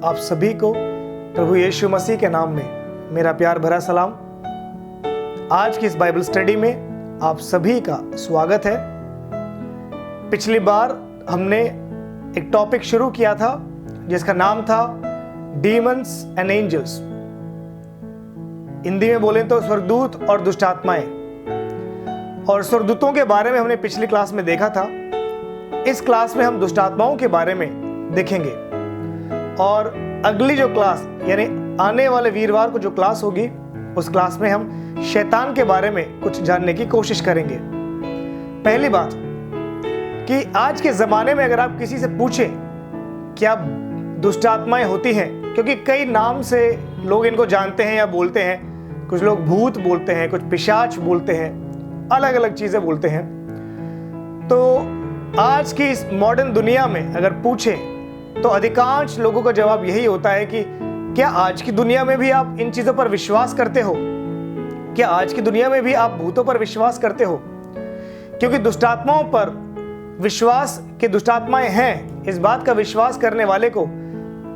आप सभी को प्रभु यीशु मसीह के नाम में मेरा प्यार भरा सलाम। आज की इस बाइबल स्टडी में आप सभी का स्वागत है। पिछली बार हमने एक टॉपिक शुरू किया था जिसका नाम था डीमंस एंड एंजल्स। हिंदी में बोलें तो स्वर्गदूत और दुष्ट आत्माएं। और स्वर्गदूतों के बारे में हमने पिछली क्लास में देखा था। इस क्लास में हम दुष्ट आत्माओं के बारे में देखेंगे और अगली जो क्लास यानी आने वाले वीरवार को जो क्लास होगी उस क्लास में हम शैतान के बारे में कुछ जानने की कोशिश करेंगे। पहली बात कि आज के ज़माने में अगर आप किसी से पूछें क्या दुष्ट आत्माएं होती हैं, क्योंकि कई नाम से लोग इनको जानते हैं या बोलते हैं। कुछ लोग भूत बोलते हैं, कुछ पिशाच बोलते हैं, अलग अलग चीज़ें बोलते हैं। तो आज की इस मॉडर्न दुनिया में अगर पूछें तो अधिकांश लोगों का जवाब यही होता है कि क्या आज की दुनिया में भी आप इन चीज़ों पर विश्वास करते हो? क्या आज की दुनिया में भी आप भूतों पर विश्वास करते हो? क्योंकि दुष्टात्माओं पर विश्वास कि दुष्टात्माएं हैं, इस बात का विश्वास करने वाले को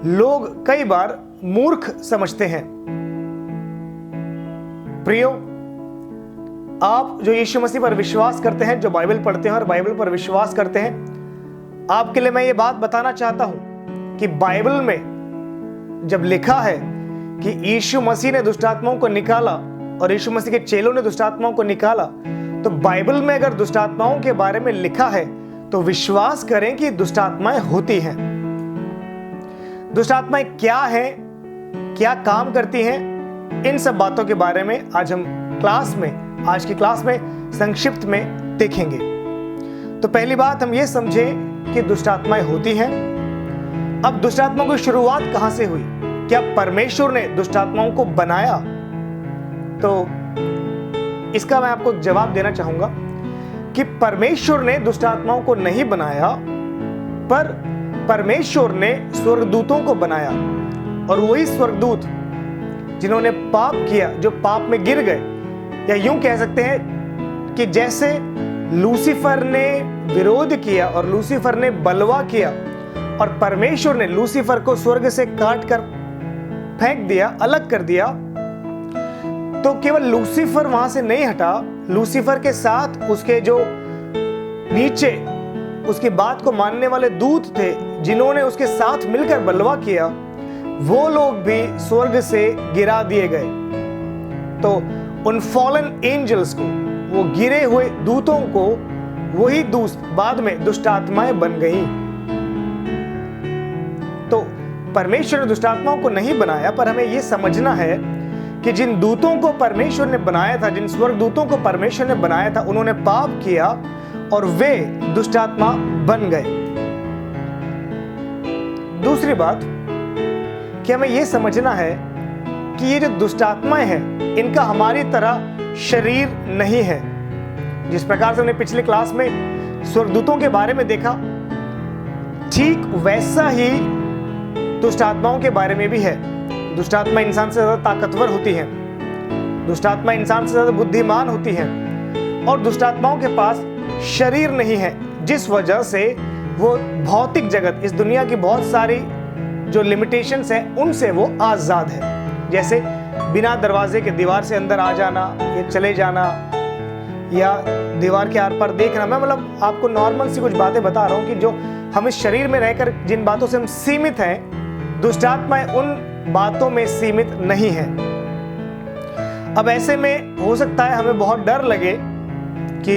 लोग कई बार मूर्ख समझते हैं। प्रियो, आप जो यीशु मसीह पर विश्वास करते हैं, जो बाइबल पढ़ते हैं और बाइबल पर विश्वास करते हैं, आपके लिए मैं ये बात बताना चाहता हूं कि बाइबल में जब लिखा है कि यीशु मसीह ने दुष्टात्माओं को निकाला और यीशु मसीह के चेलों ने दुष्टात्माओं को निकाला, तो बाइबल में अगर दुष्टात्माओं के बारे में लिखा है तो विश्वास करें कि दुष्टात्माएं होती हैं। दुष्टात्माएं क्या हैं, क्या काम करती हैं, इन सब बातों के बारे में आज हम आज की क्लास में संक्षिप्त में देखेंगे। तो पहली बात हम ये समझें कि दुष्टात्माएं होती हैं। अब दुष्टात्माओं की शुरुआत कहां से हुई? क्या परमेश्वर ने दुष्टात्माओं को बनाया? तो इसका मैं आपको जवाब देना चाहूंगा कि परमेश्वर ने दुष्टात्माओं को नहीं बनाया, पर परमेश्वर ने स्वर्गदूतों को बनाया। और वही स्वर्गदूत जिन्होंने पाप किया, जो पाप में गिर गए, या यूं कह सकते हैं कि जैसे लूसीफर ने विरोध किया और लूसीफर ने बलवा किया और परमेश्वर ने लूसीफर को स्वर्ग से काट कर फेंक दिया, अलग कर दिया, तो केवल लूसीफर वहां से नहीं हटा, लूसीफर के साथ उसके जो नीचे उसकी बात को मानने वाले दूत थे जिन्होंने उसके साथ मिलकर बलवा किया, वो लोग भी स्वर्ग से गिरा दिए गए। तो उन फॉलन एंजल्स को, वो गिरे हुए दूतों को, वही दूत बाद में दुष्ट आत्माएं बन गई। तो परमेश्वर ने दुष्ट आत्माओं को नहीं बनाया, पर हमें यह समझना है कि जिन दूतों को परमेश्वर ने बनाया था, जिन स्वर्ग दूतों को परमेश्वर ने बनाया था, उन्होंने पाप किया और वे दुष्ट आत्मा बन गए। दूसरी बात कि हमें यह समझना है कि ये जो दुष्ट आत्माएं हैं, इनका हमारी तरह शरीर नहीं है। जिस प्रकार से हमने पिछले क्लास में स्वर्गदूतों के बारे में देखा, ठीक वैसा ही दुष्ट आत्माओं के बारे में भी है। दुष्ट आत्मा इंसान से ज्यादा ताकतवर होती है, दुष्ट आत्मा इंसान से ज्यादा बुद्धिमान होती है, और दुष्ट आत्माओं के पास शरीर नहीं है, जिस वजह से वो भौतिक जगत, इस दुनिया की बहुत सारी जो लिमिटेशंस हैं, उनसे वो आजाद है। जैसे बिना दरवाजे के दीवार से अंदर आ जाना या चले जाना, या दीवार के आर पार देखना। मैं मतलब आपको नॉर्मल सी कुछ बातें बता रहा हूँ कि जो हम इस शरीर में रहकर जिन बातों से हम सीमित हैं, दुष्ट आत्माएं उन बातों में सीमित नहीं है। अब ऐसे में हो सकता है हमें बहुत डर लगे कि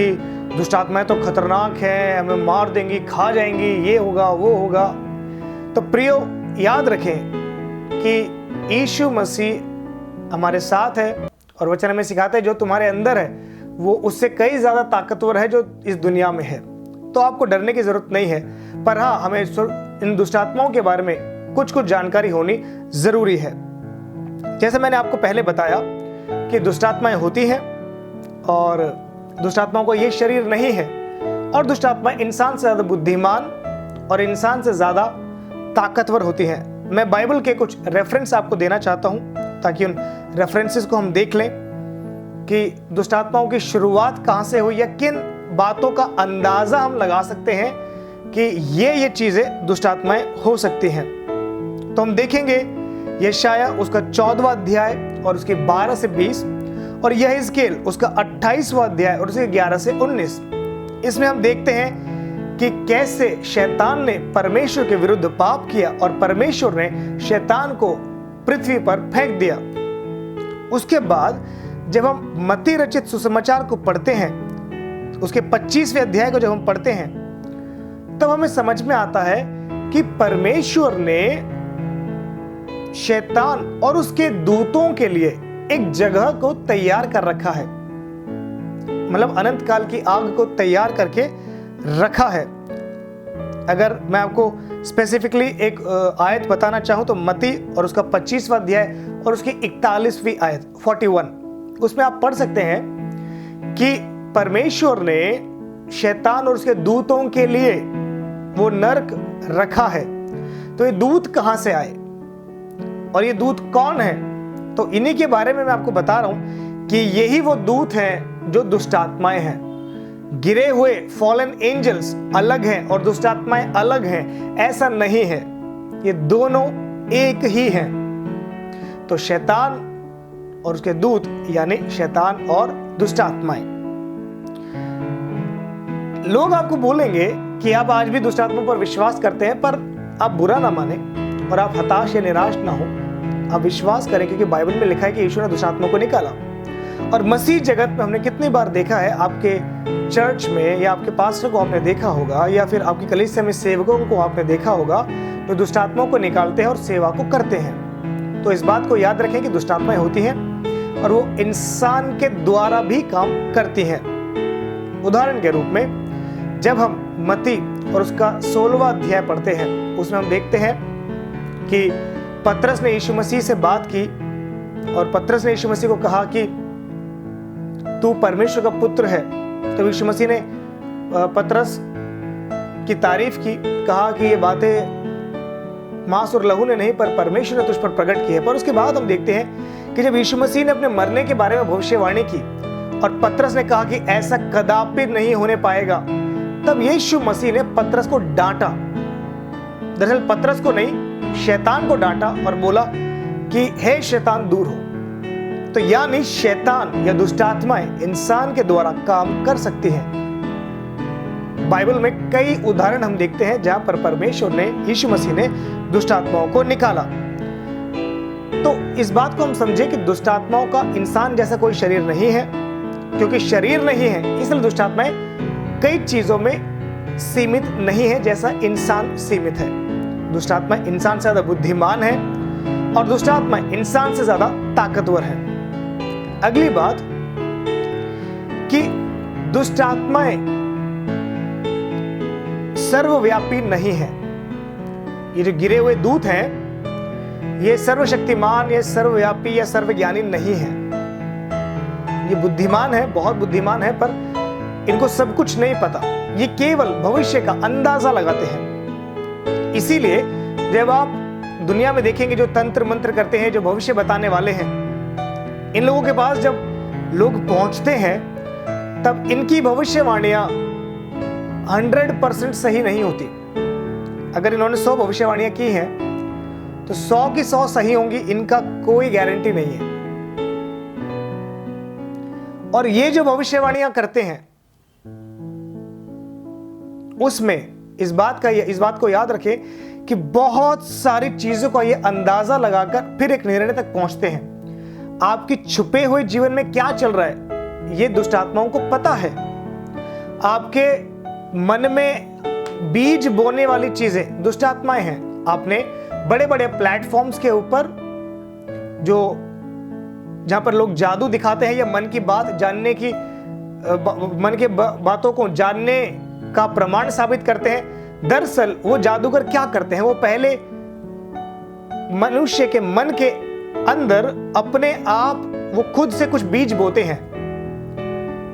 दुष्ट आत्माएं तो खतरनाक हैं, हमें मार देंगी, खा जाएंगी, ये होगा वो होगा। तो प्रियो, याद रखें कि यीशु मसीह हमारे साथ है और वचन हमें सिखाता है जो तुम्हारे अंदर है वो उससे कई ज्यादा ताकतवर है जो इस दुनिया में है। तो आपको डरने की जरूरत नहीं है, पर हाँ, हमें इन दुष्ट आत्माओं के बारे में कुछ जजानकारी होनी जरूरी है। जैसे मैंने आपको पहले बताया कि दुष्ट आत्माएं होती हैं और दुष्ट आत्माओं को ये शरीर नहीं है, और दुष्ट आत्माएं इंसान से ज्यादा बुद्धिमान और इंसान से ज्यादा ताकतवर होती हैं। मैं बाइबल के कुछ रेफरेंस आपको देना चाहता हूं ताकि उन रेफरेंसेस को हम देख लें कि दुष्ट आत्माओं की शुरुआत कहां से हुई, या किन बातों का अंदाजा हम लगा सकते हैं कि ये चीजें दुष्ट आत्माएं हो सकती हैं। तो हम देखेंगे यशाया उसका 14वां अध्याय और उसके 12 से 20, और यहेजकेल उसका 28वां अध्याय और उसके 11 से 19। इसमें हम देखते हैं कि कैसे शैतान ने परमेश्वर के विरुद्ध पाप किया और परमेश्वर ने शैतान को पृथ्वी पर फेंक दिया। उसके बाद जब हम मत्ती रचित सुसमाचार को पढ़ते हैं, उसके 25वें अध्याय को जब हम पढ़ते हैं, तब हमें समझ में आता है कि परमेश्वर ने शैतान और उसके दूतों के लिए एक जगह को तैयार कर रखा है, मतलब अनंत काल की आग को तैयार करके रखा है। अगर मैं आपको स्पेसिफिकली एक आयत बताना चाहूं तो मत्ती और उसका 25वां अध्याय और उसकी 41वीं आयत 41, उसमें आप पढ़ सकते हैं कि परमेश्वर ने शैतान और उसके दूतों के लिए वो नरक रखा है। तो ये दूत कहां से आए और ये दूत कौन है? तो इन्हीं के बारे में मैं आपको बता रहा हूं कि यही वो दूत हैं जो दुष्ट आत्माएं हैं। गिरे हुए फॉलन एंजल्स अलग हैं और दुष्ट आत्माएं अलग हैं, ऐसा नहीं है, ये दोनों एक ही हैं। तो शैतान और उसके दूत यानी शैतान और दुष्ट आत्माएं। लोग आपको बोलेंगे कि आप आज भी दुष्ट आत्माओं पर विश्वास करते हैं, पर आप बुरा ना माने और आप हताश या निराश ना हो। आप विश्वास करें, क्योंकि बाइबल में लिखा है कि यीशु ने दुष्ट आत्माओं को निकाला। और मसीह जगत में हमने कितनी बार देखा है, आपके चर्च में या आपके पास्टर को आपने देखा होगा या फिर आपकी कलीसिया में सेवकों को आपने देखा होगा जो दुष्ट आत्माओं को निकालते हैं और सेवा को करते हैं। तो इस बात को याद रखें कि दुष्ट आत्माएं होती हैं और वो इंसान के द्वारा भी काम करती हैं। उदाहरण के रूप में जब हम मत्ती और उसका 16वां अध्याय पढ़ते हैं, उसमें हम देखते हैं कि पतरस ने यीशु मसीह से बात की और पतरस ने यीशु मसीह को कहा कि तू परमेश्वर का पुत्र है। तो यीशु मसीह ने पतरस की तारीफ की, कहा कि ये बातें मांस और लहू ने नहीं पर परमेश्वर ने तुझ पर प्रकट की है। पर उसके बाद हम देखते हैं कि जब यीशु मसीह ने अपने मरने के बारे में भविष्यवाणी की और पतरस ने कहा कि ऐसा कदापि नहीं होने पाएगा, तब यीशु मसीह ने पतरस को डांटा। दरअसल पतरस को नहीं, शैतान को डांटा और बोला कि हे शैतान दूर हो। तो यानी शैतान या दुष्ट आत्माएं इंसान के द्वारा काम कर सकती हैं। बाइबल में कई उदाहरण हम देखते हैं जहां पर परमेश्वर ने, यीशु मसीह ने दुष्ट आत्माओं को निकाला। तो इस बात को हम समझे कि दुष्ट आत्माओं का इंसान जैसा कोई शरीर नहीं है। क्योंकि शरीर नहीं है, इसलिए दुष्ट आत्माएं कई चीजों में सीमित नहीं है जैसा इंसान सीमित है। दुष्ट आत्मा इंसान से ज्यादा बुद्धिमान है और दुष्ट आत्मा इंसान से ज्यादा ताकतवर है। अगली बात कि दुष्ट आत्माएं सर्वव्यापी नहीं है। ये जो गिरे हुए दूत हैं, ये सर्वशक्तिमान या सर्वव्यापी या सर्वज्ञानी नहीं है। ये बुद्धिमान है, बहुत बुद्धिमान है, पर इनको सब कुछ नहीं पता। ये केवल भविष्य का अंदाजा लगाते हैं। इसीलिए जब आप दुनिया में देखेंगे जो तंत्र मंत्र करते हैं, जो भविष्य बताने वाले हैं, इन लोगों के पास जब लोग पहुंचते हैं तब इनकी भविष्यवाणियां 100% सही नहीं होती। अगर इन्होंने 100 भविष्यवाणियां की हैं तो 100 की 100 सही होंगी, इनका कोई गारंटी नहीं है। और ये जो भविष्यवाणियां करते हैं उसमें इस बात को याद रखें कि बहुत सारी चीजों का ये अंदाजा लगाकर फिर एक निर्णय तक पहुंचते हैं। आपकी छुपे हुए जीवन में क्या चल रहा है ये दुष्ट आत्माओं को पता है। आपके मन में बीज बोने वाली चीजें दुष्ट आत्माएं हैं। आपने बड़े बड़े प्लेटफॉर्म्स के ऊपर जहां पर लोग जादू दिखाते हैं या मन की बात जानने की, मन के बातों को जानने का प्रमाण साबित करते हैं, दरअसल वो जादूगर क्या करते हैं, वो पहले मनुष्य के मन के अंदर अपने आप वो खुद से कुछ बीज बोते हैं।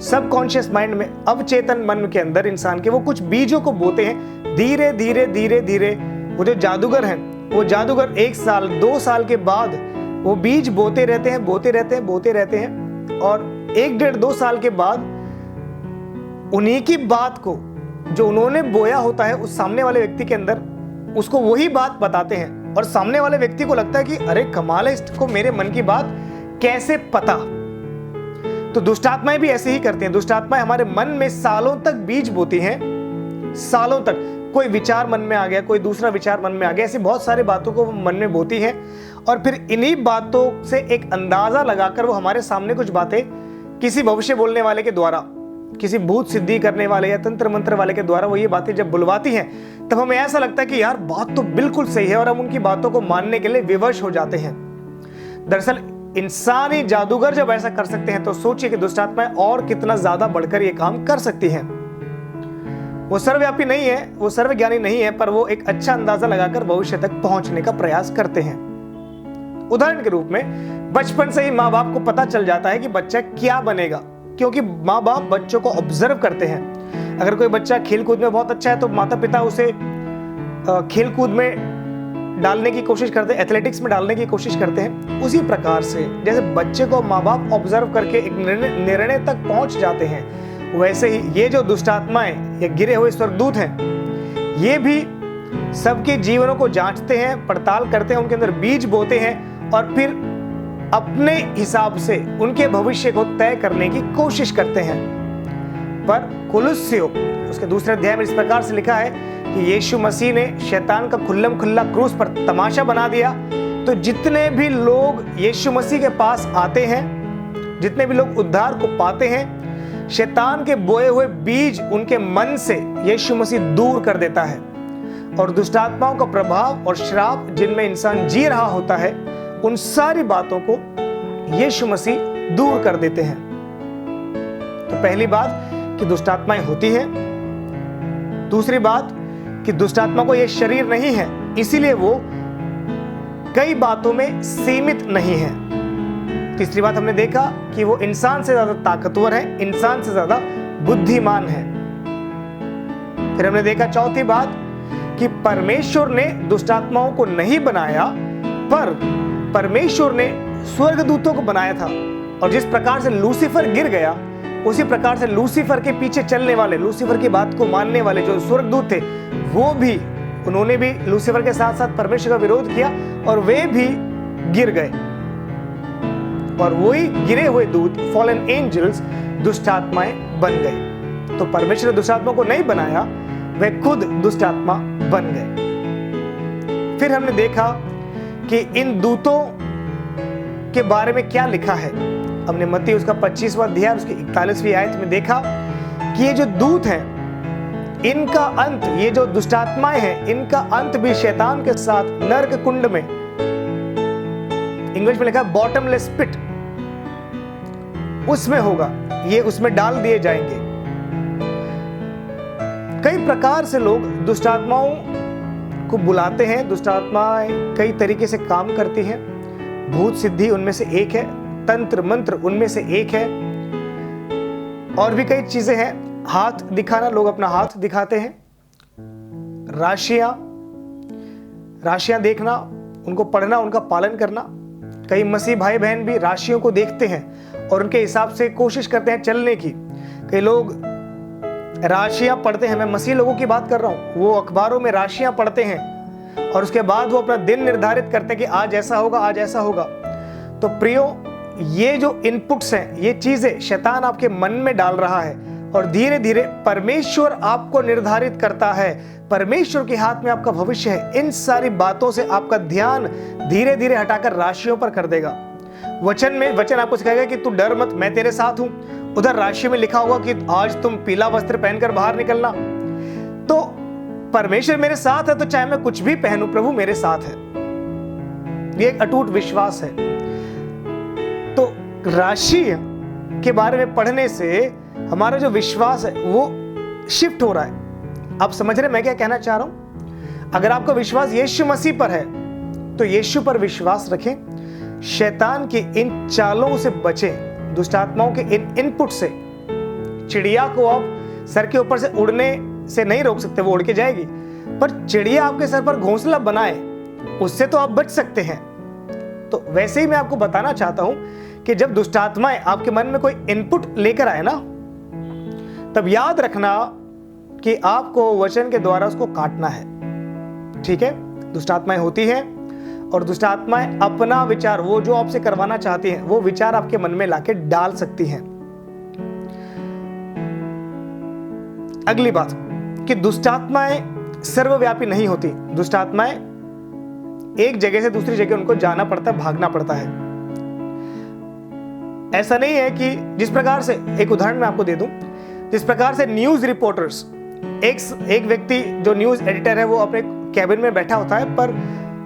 सबकॉन्शियस माइंड में, अवचेतन मन के अंदर इंसान के वो कुछ बीजों को बोते हैं। धीरे धीरे धीरे धीरे वो जो जादूगर हैं, वो जादूगर 1 साल 2 साल के बाद वो बीज बोते रहते हैं और 1-1.5-2 साल के बाद उन्हीं की बात को जो उन्होंने बोया होता है उस सामने वाले व्यक्ति के अंदर, उसको वही बात बताते हैं। और सामने वाले व्यक्ति को लगता है कि अरे कमाल है, इसको मेरे मन की बात कैसे पता। तो दुष्ट आत्माएं भी ऐसे ही करती हैं। दुष्ट आत्माएं हमारे मन में सालों तक बीज बोती हैं, सालों तक। कोई विचार मन में आ गया, कोई दूसरा विचार मन में आ गया, ऐसी बहुत सारी बातों को मन में बोती हैं और फिर इन्हीं बातों से एक अंदाजा लगाकर वो हमारे सामने कुछ बातें किसी भविष्य बोलने वाले के द्वारा, किसी भूत सिद्धि करने वाले या तंत्र मंत्र वाले के द्वारा वो ये बातें जब बुलवाती हैं, तब हमें ऐसा लगता है कि यार बात तो बिल्कुल सही है और हम उनकी बातों को मानने के लिए विवश हो जाते हैं। दरअसल इंसानी जादूगर जब ऐसा कर सकते हैं तो सोचिए कि दुष्ट आत्माएं और कितना ज्यादा बढ़कर ये काम कर सकती हैं। वो सर्वव्यापी नहीं है, वो सर्वज्ञानी नहीं है, पर वो एक अच्छा अंदाजा लगाकर भविष्य तक पहुंचने का प्रयास करते हैं। उदाहरण के रूप में बचपन से ही माँ बाप को पता चल जाता है कि बच्चा क्या बनेगा, क्योंकि माँ बाप बच्चों को ऑब्जर्व करते हैं। अगर कोई बच्चा खेलकूद में बहुत अच्छा है तो माता पिता उसे खेलकूद में डालने की कोशिश करते हैं, एथलेटिक्स में डालने की कोशिश करते हैं। उसी प्रकार से जैसे बच्चे को माँ बाप ऑब्जर्व करके एक निर्णय तक पहुंच जाते हैं, वैसे ही ये जो दुष्ट आत्माएं या गिरे हुए स्वर्गदूत हैं, ये भी सबके जीवनों को जांचते हैं, पड़ताल करते हैं, उनके अंदर बीज बोते हैं और फिर अपने हिसाब से उनके भविष्य को तय करने की कोशिश करते हैं। पर कुलुस्सियों उसके दूसरे अध्याय में इस प्रकार से लिखा है कि यीशु मसीह ने शैतान का खुल्लम खुल्ला क्रूस पर तमाशा बना दिया। तो जितने भी लोग यीशु मसीह के पास आते हैं, जितने भी लोग उद्धार को पाते हैं, शैतान के बोए हुए बीज उनके मन से यीशु मसीह दूर कर देता है और दुष्ट आत्माओं का प्रभाव और श्राप जिनमें इंसान जी रहा होता है, उन सारी बातों को यीशु मसीह दूर कर देते हैं। तो पहली बात कि दुष्ट आत्माएं होती है। दूसरी बात कि दुष्ट आत्मा को यह शरीर नहीं है, इसीलिए वो कई बातों में सीमित नहीं है। तीसरी बात हमने देखा कि वो इंसान से ज्यादा ताकतवर है, इंसान से ज्यादा बुद्धिमान है। फिर हमने देखा चौथी बात कि परमेश्वर ने दुष्ट आत्माओं को नहीं बनाया, पर परमेश्वर ने स्वर्गदूतों को बनाया था। और जिस प्रकार से लूसीफर गिर गया, उसी प्रकार से लूसीफर के पीछे चलने वाले, लूसीफर की बात को मानने वाले जो स्वर्गदूत थे, वो भी, उन्होंने भी लूसीफर के साथ साथ परमेश्वर का विरोध किया और वे भी गिर गए। और वही गिरे हुए दूत, फॉलन एंजल्स, दुष्ट आत्माएं बन गए। तो परमेश्वर ने दुष्ट आत्मा को नहीं बनाया, वे खुद दुष्ट आत्मा बन गए। फिर हमने देखा कि इन दूतों के बारे में क्या लिखा है। हमने मत्ती उसका 25वां अध्याय उसकी 41वीं आयत में देखा कि ये जो दूत हैं, इनका अंत, ये जो दुष्ट आत्माएं हैं, इनका अंत भी शैतान के साथ नरक कुंड में, इंग्लिश में लिखा है बॉटमलेस पिट, उसमें होगा। ये उसमें डाल दिए जाएंगे। कई प्रकार से लोग दुष्ट आत्माओं को बुलाते हैं। दुष्ट आत्माएं कई तरीके से काम करती हैं। भूत सिद्धि उनमें से एक है, तंत्र मंत्र उनमें से एक है, और भी कई चीजें हैं। हाथ दिखाना, लोग अपना हाथ दिखाते हैं। राशियां देखना, उनको पढ़ना, उनका पालन करना। कई मसीह भाई बहन भी राशियों को देखते हैं और उनके हिसाब से कोशिश करते हैं चलने की। कई लोग राशियां पढ़ते हैं, मैं मसीह लोगों की बात कर रहा हूं, वो अखबारों में राशियां पढ़ते हैं और उसके बाद वो अपना दिन निर्धारित करते हैं कि आज ऐसा होगा, आज ऐसा होगा। तो प्रियो, ये जो इनपुट्स हैं, ये चीजें शैतान आपके मन में डाल रहा है और धीरे धीरे परमेश्वर आपको निर्धारित करता है। परमेश्वर के हाथ में आपका भविष्य है। इन सारी बातों से आपका ध्यान धीरे धीरे हटाकर राशियों पर कर देगा। वचन आपको सिखाएगा कि तू डर मत, मैं तेरे साथ हूं। उधर राशि में लिखा होगा कि आज तुम पीला वस्त्र पहनकर बाहर निकलना। तो परमेश्वर मेरे साथ है, तो चाहे मैं कुछ भी पहनूं, प्रभु मेरे साथ है। ये एक अटूट विश्वास है। तो राशि के बारे में पढ़ने से हमारा जो विश्वास है वो शिफ्ट हो रहा है। आप समझ रहे मैं क्या कहना चाह रहा हूं? अगर आपका विश्वास यीशु मसीह पर है तो यीशु पर विश्वास रखें। शैतान की इन चालों से बचें, दुष्ट आत्माओं के इन इनपुट से। चिड़िया को आप सर के ऊपर से उड़ने से नहीं रोक सकते, वो उड़ के जाएगी, पर चिड़िया आपके सर पर घोंसला बनाए, उससे तो आप बच सकते हैं। तो वैसे ही मैं आपको बताना चाहता हूं कि जब दुष्ट आत्माएं आपके मन में कोई इनपुट लेकर आए ना, तब याद रखना कि आपको वचन के द्वारा उसको काटना है। ठीक है? दुष्ट आत्माएं होती हैं, और दुष्ट आत्माएं अपना विचार, वो जो आपसे करवाना चाहती हैं, वो विचार आपके मन में लाके डाल सकती हैं। अगली बात कि दुष्ट आत्माएं सर्वव्यापी नहीं होती। दुष्ट आत्माएं एक जगह से दूसरी जगह उनको जाना पड़ता है, भागना पड़ता है। ऐसा नहीं है कि जिस प्रकार से, एक उदाहरण मैं आपको दे दूं, जिस प्रकार से न्यूज रिपोर्टर्स, एक व्यक्ति जो न्यूज एडिटर है वो अपने कैबिन में बैठा होता है, पर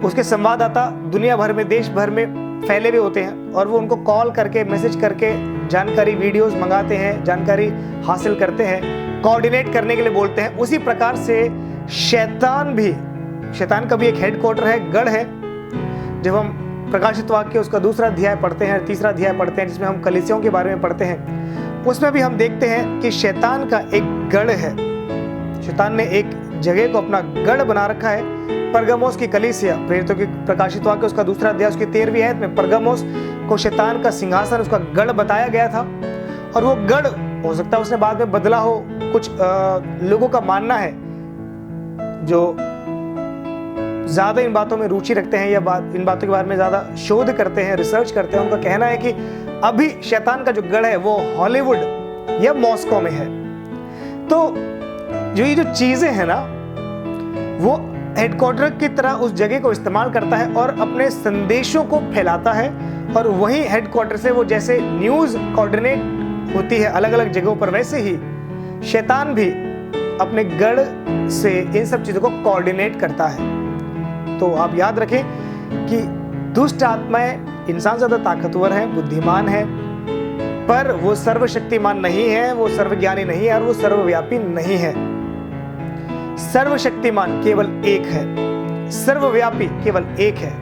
उसके संवाददाता दुनिया भर में, देश भर में फैले हुए होते हैं और वो उनको कॉल करके, मैसेज करके जानकारी, वीडियोस मंगाते हैं, जानकारी हासिल करते हैं, कोऑर्डिनेट करने के लिए बोलते हैं। उसी प्रकार से शैतान का भी एक हेडक्वार्टर है, गढ़ है। जब हम प्रकाशित वाक्य उसका 2 अध्याय पढ़ते हैं, 3 अध्याय पढ़ते हैं, जिसमें हम कलीसियों के बारे में पढ़ते हैं, उसमें भी हम देखते हैं कि शैतान का एक गढ़ है। शैतान ने एक जगह को अपना गढ़ बना रखा है। परगमोस की कलीसिया, प्रेरितों की प्रकाशित वाक्य उसका 2 अध्याय उसकी 13वीं आयत में परगमोस को शैतान का सिंहासन, उसका गढ़ बताया गया था। और वो गढ़, हो सकता है उसने बाद में बदला हो। कुछ लोगों का मानना है जो ज्यादा इन बातों में रुचि रखते हैं या इन बातों के बारे में ज्यादा शोध करते हैं, रिसर्च करते हैं, उनका कहना है कि अभी शैतान का जो गढ़ है वो हॉलीवुड या मॉस्को में है। तो ये जो चीजें हैं ना, वो हेडक्वार्टर की तरह उस जगह को इस्तेमाल करता है और अपने संदेशों को फैलाता है। और वहीं हेडक्वार्टर से वो, जैसे न्यूज कोऑर्डिनेट होती है अलग अलग जगहों पर, वैसे ही शैतान भी अपने गढ़ से इन सब चीजों को कोऑर्डिनेट करता है। तो आप याद रखें कि दुष्ट आत्माएं इंसान ज्यादा ताकतवर है, बुद्धिमान है, पर वो सर्वशक्तिमान नहीं है, वो सर्वज्ञानी नहीं है और वो सर्वव्यापी नहीं है। सर्वशक्तिमान केवल एक है, सर्वव्यापी केवल एक है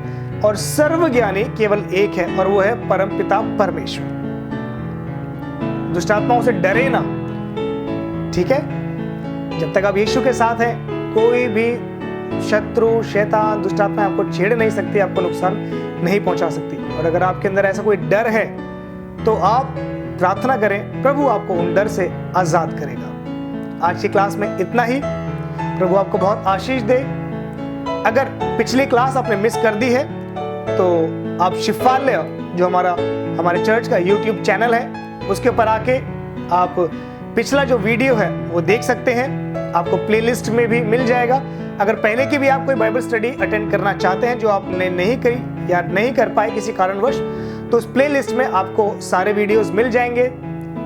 और सर्वज्ञानी केवल एक है, और वो है परमपिता परमेश्वर। दुष्ट आत्माओं से डरे ना, ठीक है? जब तक आप यीशु के साथ हैं, कोई भी शत्रु, शैतान, दुष्ट आत्मा आपको छेड़ नहीं सकती, आपको नुकसान नहीं पहुंचा सकती। और अगर आपके अंदर ऐसा कोई डर है तो आप प्रार्थना करें, प्रभु आपको उन डर से आजाद करेगा। आज की क्लास में इतना ही। प्रभु आपको बहुत आशीष दे। अगर पिछली क्लास आपने मिस कर दी है तो आप शिफालय, जो हमारे चर्च का यूट्यूब चैनल है, उसके ऊपर आके आप पिछला जो वीडियो है वो देख सकते हैं। आपको प्लेलिस्ट में भी मिल जाएगा। अगर पहले की भी आप कोई बाइबल स्टडी अटेंड करना चाहते हैं जो आपने नहीं करी या नहीं कर पाए किसी कारणवश, तो उस प्लेलिस्ट में आपको सारे वीडियोस मिल जाएंगे।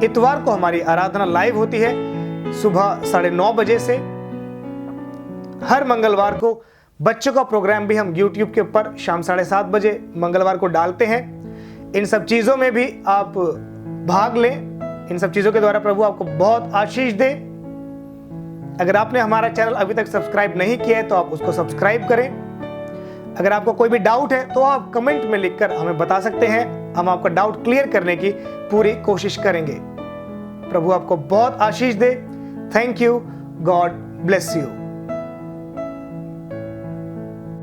इतवार को हमारी आराधना लाइव होती है सुबह 9:30 बजे से। हर मंगलवार को बच्चों का प्रोग्राम भी हम YouTube के ऊपर शाम 7:30 बजे मंगलवार को डालते हैं। इन सब चीजों में भी आप भाग लें। इन सब चीजों के द्वारा प्रभु आपको बहुत आशीष दे। अगर आपने हमारा चैनल अभी तक सब्सक्राइब नहीं किया है तो आप उसको सब्सक्राइब करें। अगर आपको कोई भी डाउट है तो आप कमेंट में लिखकर हमें बता सकते हैं। हम आपका डाउट क्लियर करने की पूरी कोशिश करेंगे। प्रभु आपको बहुत आशीष दे। Thank you. God bless you.